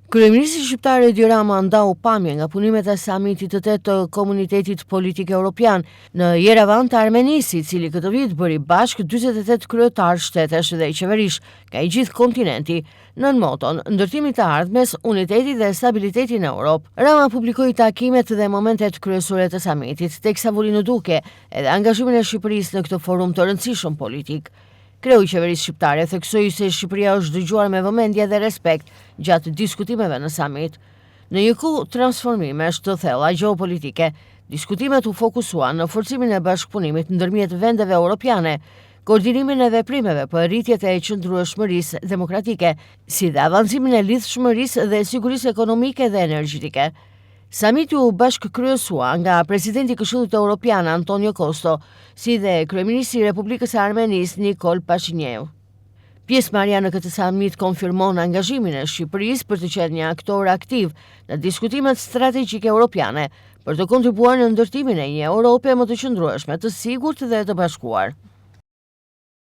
Kryeministri shqiptar Edi Rama ndau pamje nga punimet e samitit të 8 të Komunitetit Politik Evropian në Yerevan të Armenisë, i cili këtë vit bëri bashkë 48 kryetar shtetesh dhe i qeverish nga i gjithë kontinenti nën moton ndërtimit të ardhmes, uniteti dhe stabiliteti në Europë. Rama publikoi takimet dhe momentet kryesore të samitit, teksa voli në duke edhe angazhimin e Shqipërisë në këtë forum të rëndësishëm politik. Kreu i qeverisë shqiptare theksoi se Shqipëria është dëgjuar me vëmendje dhe respekt gjatë diskutimeve në samit. Në një kohë transformimesh të thella gjeopolitike, diskutimet u fokusuan në forcimin e bashkëpunimit ndërmjet vendeve europiane, koordinimin e veprimeve për rritjet e qëndrueshmërisë demokratike, si dhe avancimin e lidhshmërisë dhe sigurisë ekonomike dhe energjetike. Samiti u bashkëkryesua nga presidenti i Këshillit Evropian Antonio Costa, si dhe kryeministri i Republikës së Armenisë Nikol Pashinyan. Pjesëmarrja në këtë samit konfirmon angazhimin e Shqipërisë për të qenë një aktor aktiv në diskutimet strategjike europiane për të kontribuar në ndërtimin e një Europe më të qëndrueshme, të sigurt dhe të bashkuar.